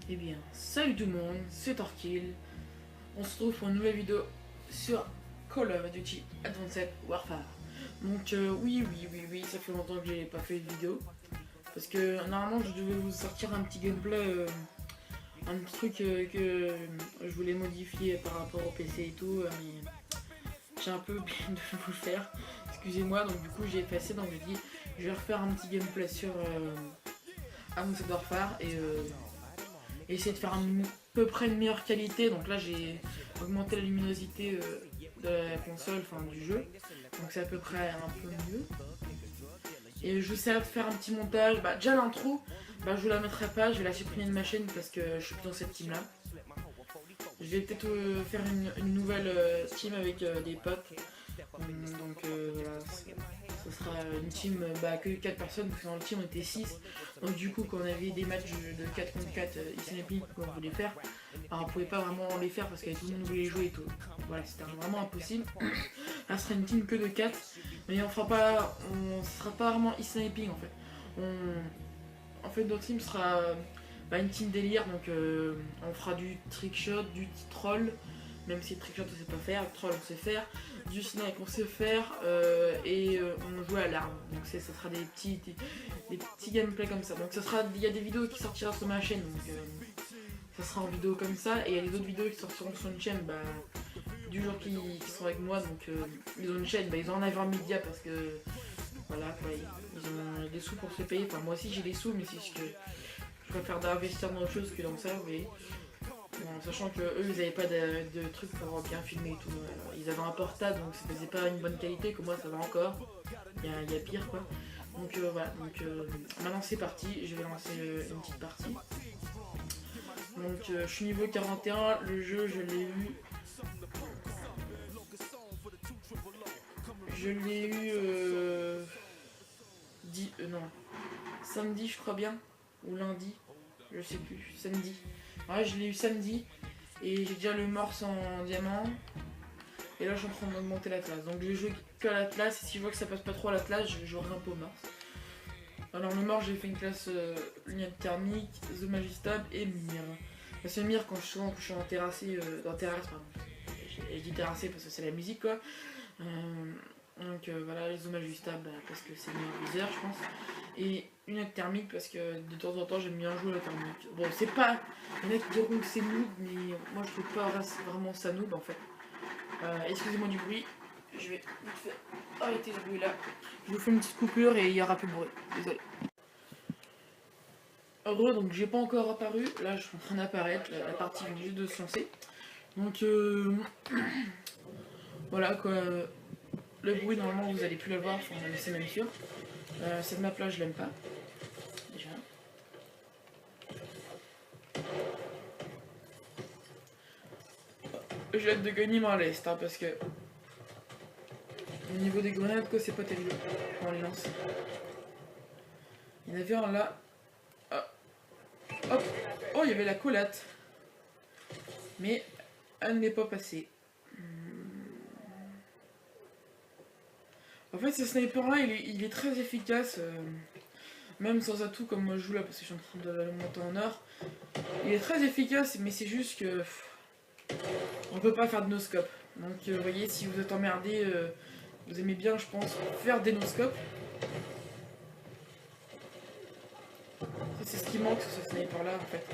Eh bien, salut tout le monde, c'est Torkill. On se retrouve pour une nouvelle vidéo sur Call of Duty Advanced Warfare. Donc oui, ça fait longtemps que j'ai pas fait de vidéo. Parce que normalement je devais vous sortir un petit gameplay, un petit truc que je voulais modifier par rapport au PC et tout, mais j'ai un peu oublié de vous le faire. Excusez-moi, donc du coup j'ai effacé, donc j'ai dit je vais refaire un petit gameplay sur Advanced Warfare et essayer de faire à peu près une meilleure qualité. Donc là j'ai augmenté la luminosité de la console, enfin du jeu, donc c'est à peu près un peu mieux. Et je vais essayer de faire un petit montage. Déjà l'intro, je vous la mettrai pas, je vais la supprimer de ma chaîne parce que je suis plus dans cette team là. Je vais peut-être faire une nouvelle team avec des potes. Donc voilà, ce sera une team que 4 personnes, parce que dans le team on était 6. Donc du coup quand on avait des matchs de 4 contre 4 ici qu'on voulait faire, on pouvait pas vraiment les faire parce que tout le monde voulait jouer et tout. Voilà, c'était vraiment impossible. Là ce sera une team que de 4, mais on sera pas vraiment e-sniping en fait. En fait notre team sera une team délire, donc on fera du trickshot, du troll, même si trickshot on sait pas faire, troll on sait faire, du snipe on sait faire, et on joue à l'arme. Donc ça sera des petits gameplays comme ça. Donc il y a des vidéos qui sortiront sur ma chaîne, donc ça sera en vidéo comme ça, et il y a des autres vidéos qui sortiront sur une chaîne du jour qui sont avec moi. Donc ils ont une chaîne, ils ont un Aver Media parce que voilà quoi, ils ont des sous pour se payer. Enfin moi aussi j'ai des sous, mais c'est juste que je préfère d'investir dans autre chose que dans ça, vous voyez. Bon, sachant que eux ils avaient pas de trucs pour bien filmer et tout. Alors, ils avaient un portable, donc ça faisait pas une bonne qualité, que moi ça va encore. Il y a pire quoi. Donc voilà, maintenant c'est parti, je vais lancer une petite partie. Donc je suis niveau 41, le jeu je l'ai eu. Je l'ai eu non, samedi je crois bien, ou lundi, je sais plus, samedi. Ouais, je l'ai eu samedi, et j'ai déjà le morse en diamant, et là je suis en train d'augmenter l'Atlas. Donc je vais jouer que à l'Atlas, et si je vois que ça passe pas trop à l'Atlas, je jouerai un peu au morse. Alors le morse, j'ai fait une classe lunettes thermique, zoom ajustable et mire. Parce que mire, quand je suis en terrassé, dans terrasse, pardon. Je dis terrassé parce que c'est la musique quoi. Donc voilà, les zooms ajustables parce que c'est meilleur viseur je pense. Et une lunettes thermique parce que de temps en temps j'aime bien jouer à la thermique. Bon c'est pas, il y en a qui diront que c'est noob, mais moi je trouve pas vraiment ça noob en fait. Excusez-moi du bruit, je vais vite fait arrêter ce bruit là. Je vous fais une petite coupure et il y aura plus de bruit, désolé. Heureux, donc j'ai pas encore apparu, là je suis en train d'apparaître, la partie vient juste de se lancer. Donc voilà quoi. Le bruit, normalement, vous allez plus le voir, enfin, c'est même sûr. Cette map-là, je l'aime pas. Déjà. J'ai hâte de gagner ma leste, parce que au niveau des grenades, quoi, c'est pas terrible quand on les lance. Il y en avait un là. Ah. Hop. Oh, il y avait la collate. Mais elle n'est pas passée. En fait, ce sniper-là, il est très efficace. Même sans atout comme moi je joue là, parce que je suis en train de le monter en or. Il est très efficace, mais c'est juste que on peut pas faire de no-scope. Donc vous voyez, si vous êtes emmerdé, vous aimez bien je pense faire des no-scopes. C'est ce qui manque sur ce sniper là en fait.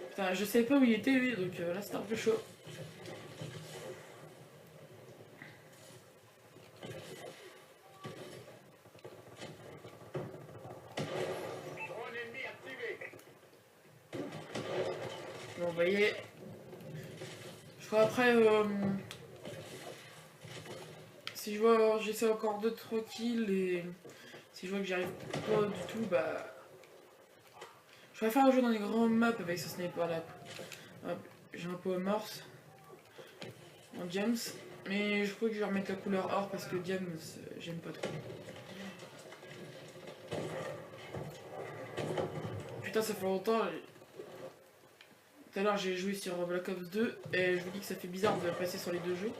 Putain, je savais pas où il était lui, donc là c'était un peu chaud. Bon, vous voyez, je crois après, si je vois, j'essaie encore 2-3 kills, et si je vois que j'y arrive pas du tout, je préfère jouer dans les grandes maps avec ce sniper là. J'ai un peu morse en James, mais je crois que je vais remettre la couleur or parce que James, j'aime pas trop. Putain, ça fait longtemps. Tout à l'heure j'ai joué sur Black Ops 2 et je vous dis que ça fait bizarre de passer sur les deux jeux.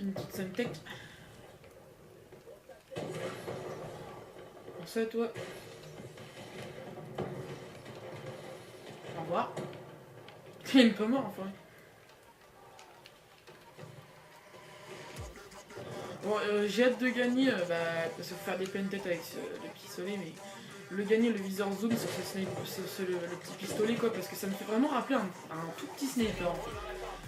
une petite Suntech. Pense à toi. Au revoir. Il est pas mort enfin. Bon, j'ai hâte de gagner, parce qu'il faut faire des pleines têtes avec le pistolet, mais le gagner le viseur zoom sur, le petit pistolet, quoi, parce que ça me fait vraiment rappeler un tout petit sniper. En fait.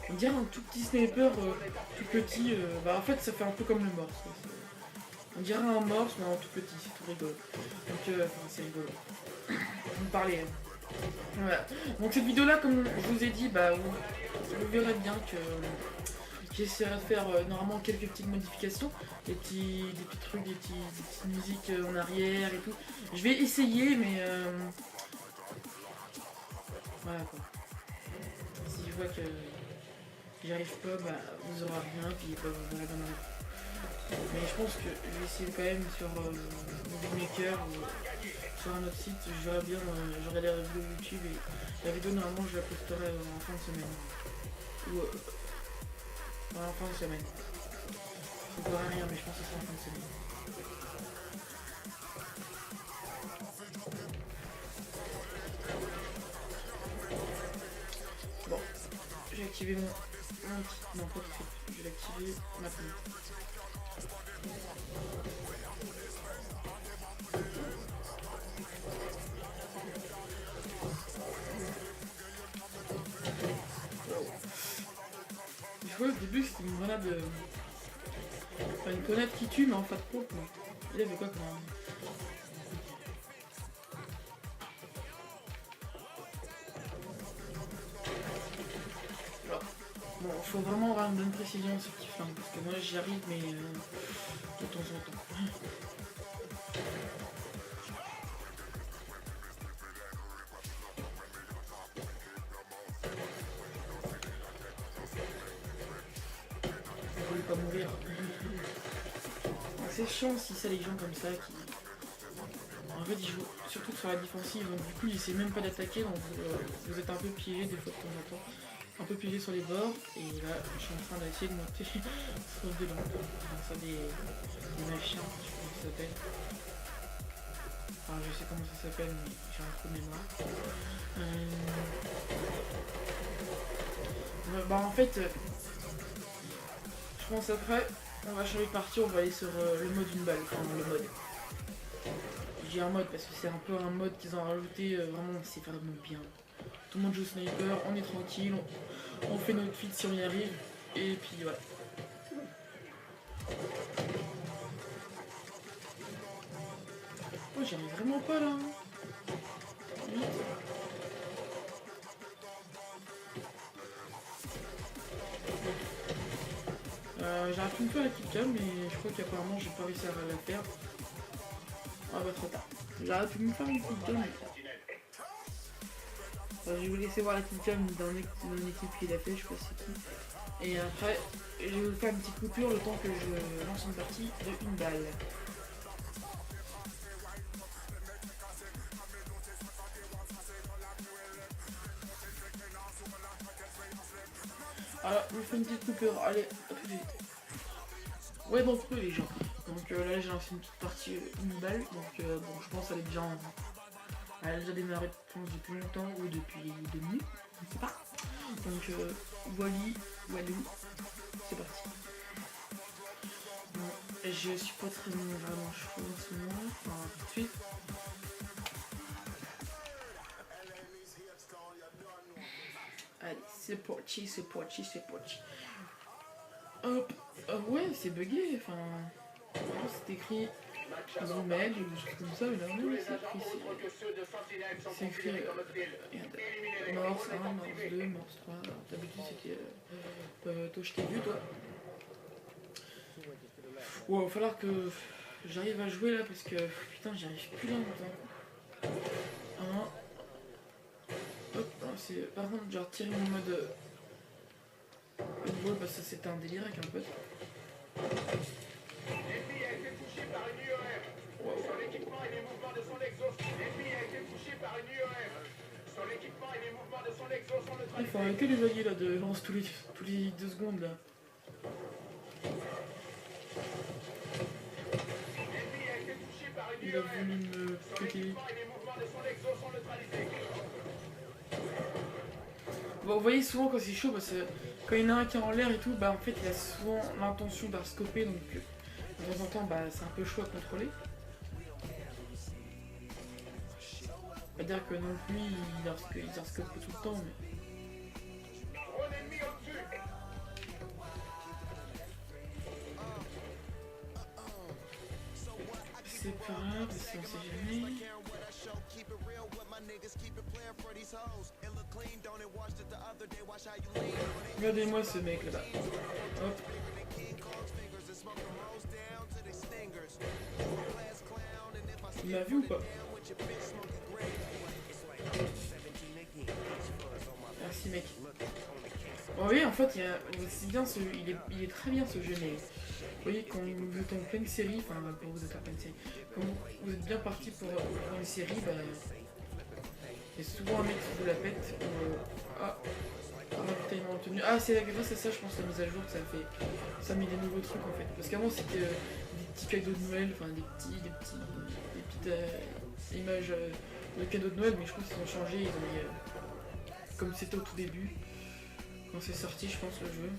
On dirait un tout petit sniper tout petit, en fait ça fait un peu comme le morse. Quoi. On dirait un morse, mais en tout petit, c'est tout rigolo. Donc, c'est rigolo. Vous me parlez. Voilà. Donc cette vidéo là, comme je vous ai dit, vous verrez bien que j'essaierai de faire normalement quelques petites modifications, des petits trucs, des petites musiques en arrière et tout. Je vais essayer, mais voilà quoi. Si je vois que j'y arrive pas, vous aurez rien, puis vous verrez bien. Mais je pense que je vais essayer quand même sur mon Maker ou sur un autre site. J'aurais bien, j'aurai la vidéo YouTube et la vidéo normalement je la posterai en fin de semaine. Ou en fin de semaine. Je ne verrai rien mais je pense que c'est en fin de semaine. Bon, j'ai activé mon petit. Non pas tout de suite, je vais l'activer maintenant. Je vois au début c'était une grenade. Enfin une grenade qui tue mais en fait pompe. Il avait quoi comme arme? Bon, faut vraiment avoir une bonne précision sur ce petit flingue, parce que moi j'y arrive mais de temps en temps. Je voulais pas mourir. C'est chiant si c'est les gens comme ça qui... En fait ils jouent surtout sur la défensive, donc du coup ils essaient même pas d'attaquer, donc vous êtes un peu piégé des fois de temps en temps. Un peu piégé sur les bords, et là je suis en train d'essayer de monter sur des lampes. Enfin, ça des machins, je sais pas comment ça s'appelle. Enfin je sais comment ça s'appelle mais j'ai un trou de mémoire. En fait, je pense après, on va changer de partie, on va aller sur le mode une balle, enfin le mode. J'ai un mode parce que c'est un peu un mode qu'ils ont rajouté, vraiment c'est vraiment bien. Tout le monde joue sniper, on est tranquille, on fait notre feed si on y arrive, et puis voilà. Oh j'y arrive vraiment pas là. J'arrive plus faire la killcam mais je crois qu'apparemment j'ai pas réussi à la faire. Ah bah trop tard. J'arrive plus me faire une killcam. Je vais vous laisser voir la killcam d'une équipe qui l'a fait, je sais pas c'est qui. Et après, je vais vous faire une petite coupure le temps que je lance une partie de une balle. Alors, je vous fais une petite coupure, allez, à tout de suite. Ouais, donc les gens. Donc là, j'ai lancé une petite partie, une balle. Donc bon, je pense qu'elle est déjà elle a déjà démarré depuis longtemps ou depuis 2 minutes, je ne sais pas. Donc walou, c'est parti. Bon, je suis pas très vraiment chaud en ce moment, enfin tout de suite. Allez, c'est parti. Hop, ouais, c'est bugué, enfin... C'est écrit Zoomel ou des choses comme ça, mais là, non, c'est écrit... Morse 1, Morse 2, Morse 3... D'habitude, c'était... toi, je t'ai vu, toi. Ouais, il va falloir que j'arrive à jouer, là, parce que... Putain, j'y arrive plus là, maintenant. Hop, par contre, j'ai retiré mon mode... Football, parce que c'était un délire avec un pote. L'ennemi a été touché par une UEM. Sur l'équipement et les mouvements de son exos. L'ennemi a été touché par une UEM. Sur l'équipement et les mouvements de son exos sont neutralisés. Il faut arrêter les alliés là de lance tous les 2 secondes là. Il a voulu me péter. Bon, vous voyez souvent quand c'est chaud, parce que quand il y en a un qui est en l'air et tout, bah en fait il a souvent l'intention d'arscoper, donc de temps en temps bah c'est un peu chaud à contrôler. Pas dire que non plus il arscope tout le temps, mais... C'est pas grave, parce qu'on sait jamais. Regardez-moi ce mec là-bas. Hop. Il m'a vu ou pas? Merci mec. Bon oui en fait c'est bien il est très bien ce jeu, mais vous voyez quand vous êtes en pleine série, enfin quand vous êtes en pleine série, quand vous êtes bien parti pour une série, bah il y a souvent un mec qui vous la pète putain, il m'a retenu. Ah, c'est grâce à ça, je pense, la mise à jour, ça met des nouveaux trucs en fait. Parce qu'avant, c'était des petits cadeaux de Noël, enfin des petites images de cadeaux de Noël, mais je pense qu'ils ont changé, ils ont mis, comme c'était au tout début, quand c'est sorti, je pense, le jeu.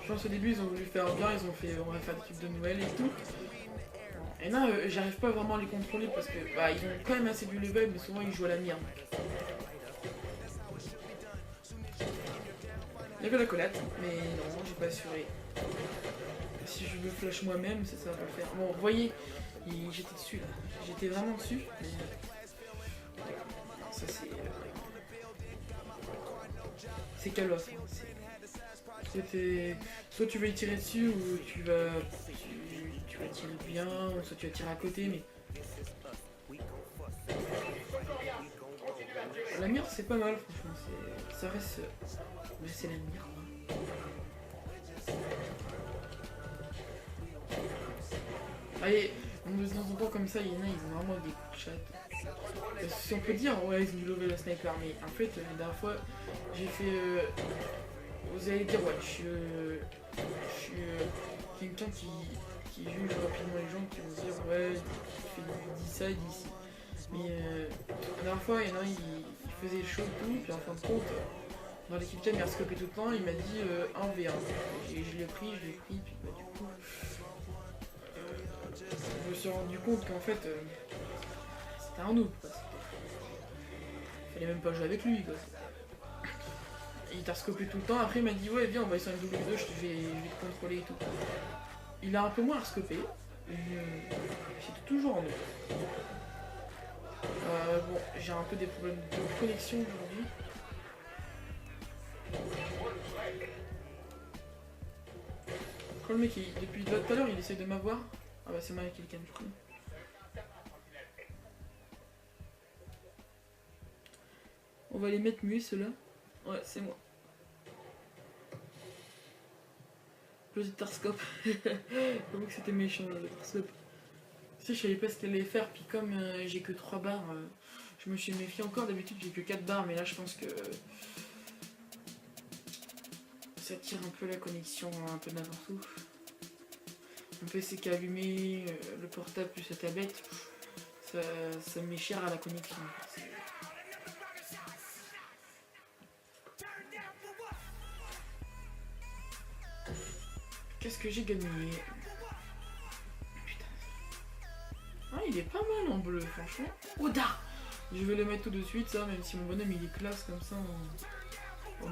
Je pense au début, ils ont voulu faire bien, ils ont fait, on va faire des trucs de Noël et tout. Et là, j'arrive pas vraiment à les contrôler parce que bah, ils ont quand même assez du level, mais souvent ils jouent à la mire. Il y avait la collate, mais non, j'ai pas assuré. Si je me flash moi-même, ça va pas le faire. Bon, vous voyez, j'étais dessus là. J'étais vraiment dessus. Mais... ça c'est... c'est Call of. C'était... soit tu vas y tirer dessus ou tu vas tirer bien, soit tu vas tirer à côté, mais... La mire c'est pas mal franchement, ça reste... mais c'est la mire quoi. Allez, de temps en temps comme ça, il y en a, ils ont vraiment des coups de chatte. Si on peut dire, ouais, ils ont du level à sniper, mais en fait, la dernière fois, j'ai fait... vous allez dire, ouais, je suis quelqu'un qui juge rapidement les gens, qui vont se dire, ouais, il dit ça, il dit ci. Mais la dernière fois, il y en a un, il faisait le show et tout, puis en fin de compte, dans l'équipe team, il a scopé tout le temps, il m'a dit 1v1. Et je l'ai pris, puis bah, du coup, je me suis rendu compte qu'en fait, c'était un noob, quoi. Fallait même pas jouer avec lui, quoi. Il t'a scopé tout le temps, après il m'a dit ouais viens on va essayer un W2, je vais te contrôler et tout. Il a un peu moins scopé, mais c'est toujours en noob. Bon, j'ai un peu des problèmes de connexion aujourd'hui. Quand le mec, depuis tout à l'heure, il essaie de m'avoir. Ah bah c'est moi qui le calme, je crois. On va les mettre muets ceux-là. Ouais, c'est moi. Le Tarscope. J'avoue que c'était méchant le Tarscope. Tu sais, je savais pas ce qu'elle allait faire, puis comme j'ai que 3 barres, je me suis méfié encore. D'habitude j'ai que 4 barres, mais là je pense que ça tire un peu la connexion un peu n'importe où. Mon PC qui est allumé, le portable plus la tablette, ça me met cher à la connexion. Qu'est-ce que j'ai gagné? Putain. Ah, il est pas mal en bleu, franchement. Oda! Je vais le mettre tout de suite, ça, même si mon bonhomme il est classe comme ça, en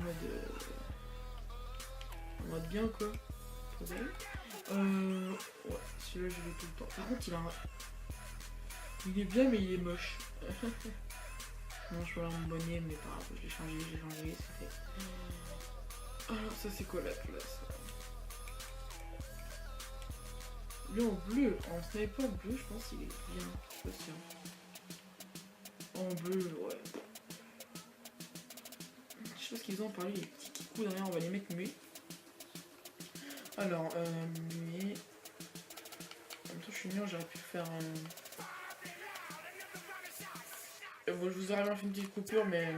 mode bien quoi. Ouais, celui-là je l'ai tout le temps. Par contre, il est bien, mais il est moche. Non, je peux avoir mon bonnet, mais pas grave, je l'ai changé, c'est fait. Alors, ça c'est quoi la classe? Lui en bleu, en sniper bleu, je pense qu'il est bien. Je suis pas sûr. En bleu, ouais. Je sais pas ce qu'ils ont parlé, les petits coups derrière, on va les mettre muets. Alors, muets. En même temps, je suis mûr, j'aurais pu faire un. Bon, je vous aurais bien fait une petite coupure, mais.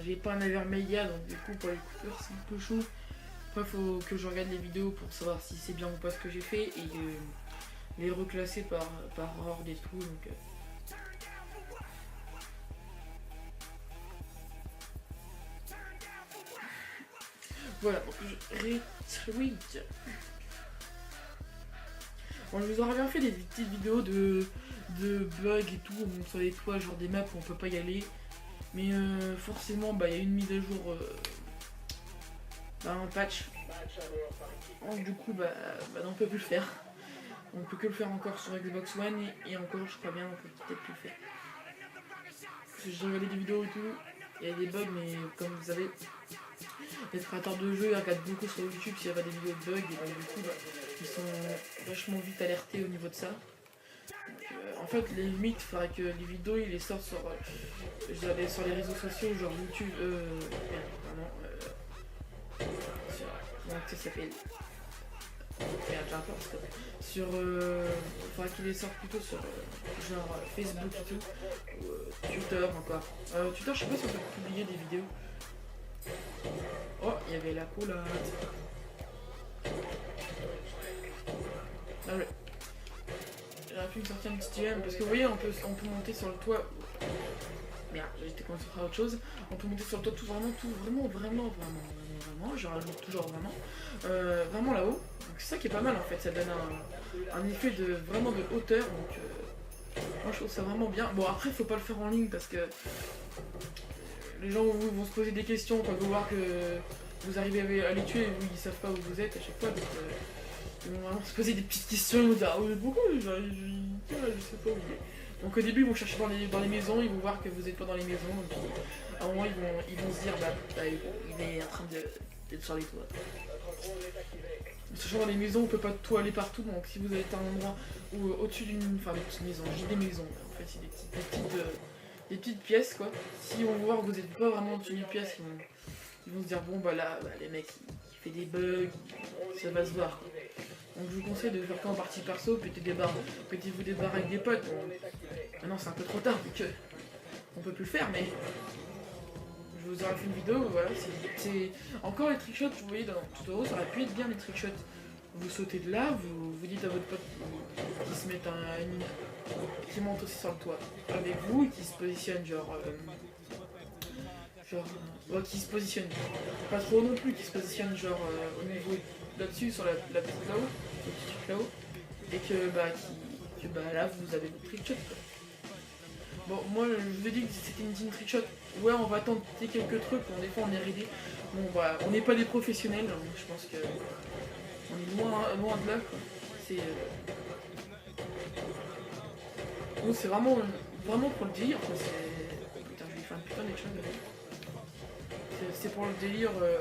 J'ai pas un vermeilla, donc du coup, pour les coupures, c'est un peu chaud. Après, faut que je regarde les vidéos pour savoir si c'est bien ou pas ce que j'ai fait et les reclasser par ordre et tout. Donc, voilà, donc je retweet. Bon, je vous aurais bien fait des petites vidéos de bugs et tout, on montre sur les toits, genre des maps où on peut pas y aller. Mais forcément, bah, il y a une mise à jour, un patch. Donc, du coup, on peut plus le faire. On peut que le faire encore sur Xbox One et encore, je crois bien, on peut peut-être plus le faire. Parce que j'ai regardé des vidéos et tout, il y a des bugs, mais comme vous savez, les créateurs de jeux regardent beaucoup sur YouTube s'il y a des vidéos de bugs, et donc du coup, ils sont vachement vite alertés au niveau de ça. Donc, en fait, les limites, il faudrait que les vidéos, ils les sortent sur, sur les réseaux sociaux, genre YouTube, comment ça s'appelle, sur, faudrait qu'ils les sortent plutôt sur genre Facebook et tout, ou Twitter encore. Twitter, je sais pas si on peut publier des vidéos. Oh, il y avait la coulade. Ah ouais. J'aurais pu me sortir un petit IM parce que vous voyez, on peut monter sur le toit. Merde, j'étais concentré à autre chose. On peut monter sur le toit tout vraiment. Je rajoute toujours vraiment là-haut. Donc c'est ça qui est pas mal en fait. Ça donne un effet de vraiment de hauteur. Donc moi je trouve ça vraiment bien. Bon après faut pas le faire en ligne parce que les gens vont se poser des questions quand ils vont voir que vous arrivez à les tuer et ils savent pas où vous êtes à chaque fois. Donc ils vont vraiment se poser des petites questions, ils vont dire ah oui pourquoi je sais pas où il est. Donc au début ils vont chercher dans les maisons, ils vont voir que vous êtes pas dans les maisons, et puis à un moment ils vont se dire il est en train d'être sur les toits. Sachant dans les maisons on peut pas tout aller partout, donc si vous êtes à un endroit où au-dessus d'une. Enfin des petites maisons, j'ai des maisons en fait, c'est des petites pièces quoi. Si on va voir que vous êtes pas vraiment au-dessus d'une pièce, ils vont se dire bon là les mecs il fait des bugs, ça va se voir quoi. Donc je vous conseille de faire ça en partie perso, pétez-vous des barres avec des potes. Bon, maintenant c'est un peu trop tard vu que on peut plus le faire, mais je vous aurais fait une vidéo, voilà, c'est encore les trickshots, vous voyez dans tout en haut, ça aurait pu être bien les trickshots. Vous sautez de là, vous dites à votre pote qui se mette qui monte aussi sur le toit avec vous et qui se positionne qui se positionne pas trop non plus, qui se positionne genre au niveau là-dessus sur la petite là-haut, le petit truc là-haut, et que là vous avez votre trickshot. Bon moi je vous ai dit que c'était une team trickshot, ouais on va tenter quelques trucs, des fois on est raidé, bon voilà, on n'est pas des professionnels, hein, je pense que on est loin de là quoi. C'est vraiment pour le délire quoi, putain je vais faire une putain d'échelle. C'est pour le délire. Voilà.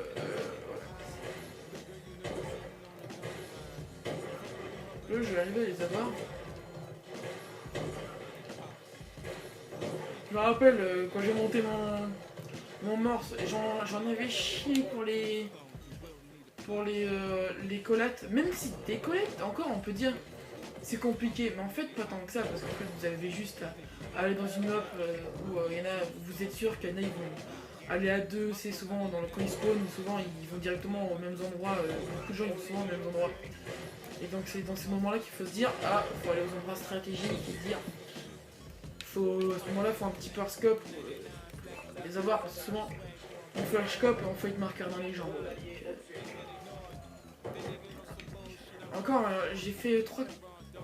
Là, je vais arriver à les avoir. Je me rappelle quand j'ai monté mon morse, j'en avais chié pour les collates. Même si des collates, encore on peut dire c'est compliqué, mais en fait pas tant que ça, parce qu'en fait vous avez juste à aller dans une map où il y en a, vous êtes sûr qu'il y en a, ils vont aller à deux, c'est souvent quand ils spawnent, souvent ils vont directement aux mêmes endroits, beaucoup de gens ils vont souvent aux mêmes endroits. Et donc c'est dans ces moments-là qu'il faut se dire, faut aller aux endroits stratégiques et dire, à ce moment-là, il faut un petit periscope pour les avoir, parce que souvent on flashscope et on fait être marqueur dans les jambes. Encore, j'ai fait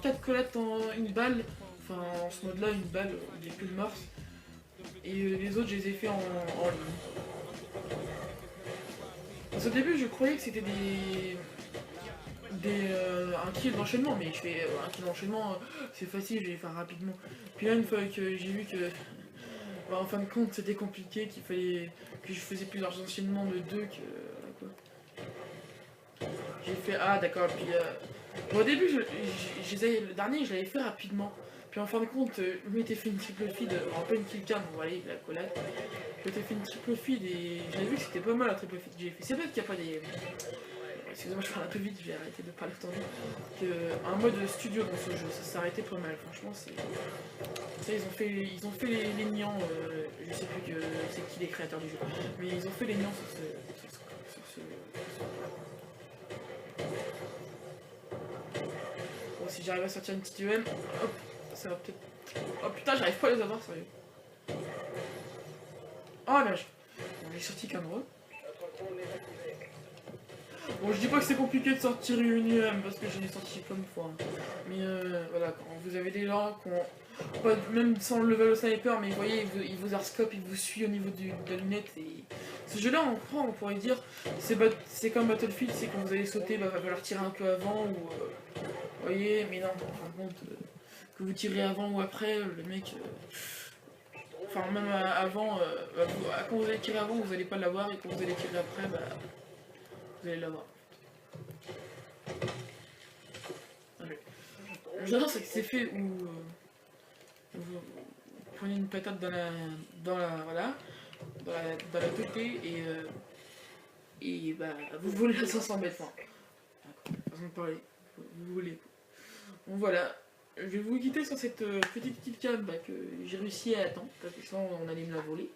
4 collates en une balle, enfin en ce mode-là, une balle, j'ai plus de morse. Et les autres, je les ai fait en ligne. Parce qu'au début, je croyais que c'était un kill d'enchaînement, mais je fais un kill d'enchaînement, c'est facile, je vais les faire rapidement. Puis là, une fois que j'ai vu que, en fin de compte, c'était compliqué, qu'il fallait que je faisais plusieurs enchaînements de 2, j'ai fait d'accord, puis au début, le dernier, je l'avais fait rapidement. Puis en fin de compte, je m'étais fait une triple feed en pleine kill cam, vous voyez, la collade. Je m'étais fait une triple feed et j'avais vu que c'était pas mal la triple feed que j'ai fait. C'est vrai qu'il n'y a pas des. Excusez-moi, je parle un peu vite, je vais arrêter de parler autant vite. Un mode studio dans ce jeu, ça s'est arrêté pas mal, franchement, c'est. Ça, ils ont fait les niants, je sais plus c'est qui les créateurs du jeu, mais ils ont fait les niants sur ce si j'arrive à sortir une petite UM, hop, ça va peut-être... Oh putain, j'arrive pas à les avoir, sérieux. Oh là, bon, j'ai sorti qu'un drôle. Bon, je dis pas que c'est compliqué de sortir une UM parce que j'en ai sorti plein de fois. Hein. Mais voilà, quand vous avez des gens qui ont... Pas, même sans le level au sniper, mais vous voyez, il vous arscope, il vous suit au niveau de la lunette. Et ce jeu-là, on pourrait dire, c'est comme Battlefield, c'est quand vous allez sauter, bah, va falloir tirer un peu avant, ou... vous voyez, mais non, en fin de compte, que vous tirez avant ou après, le mec... Enfin, même avant, quand vous allez tirer avant, vous allez pas l'avoir, et quand vous allez tirer après, bah... Vous allez l'avoir. J'adore c'est que c'est fait où... vous prenez une patate dans la tôté et bah vous volez à 500 mètres. Enfin, façon de parler, vous volez. Bon voilà, je vais vous quitter sur cette petite killcam que j'ai réussi à attendre, parce que sinon on allait me la voler.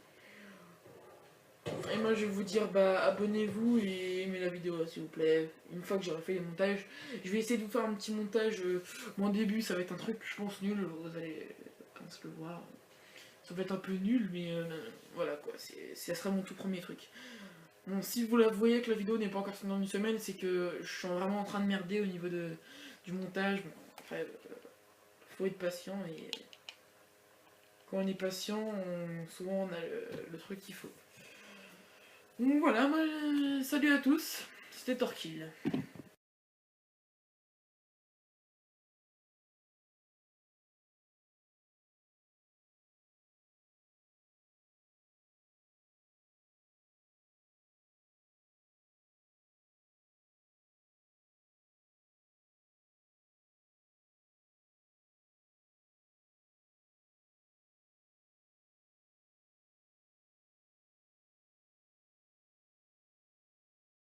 Et moi je vais vous dire abonnez-vous et aimez la vidéo s'il vous plaît. Une fois que j'aurai fait les montages, je vais essayer de vous faire un petit montage. Mon début ça va être un truc je pense nul, vous allez le voir. Ça va être un peu nul mais voilà quoi, ça sera mon tout premier truc. Bon, si vous la voyez que la vidéo n'est pas encore sortie dans une semaine, c'est que je suis vraiment en train de merder au niveau du montage. Bon, après, faut être patient et quand on est patient, souvent on a le truc qu'il faut. Donc voilà, salut à tous, c'était Torkill.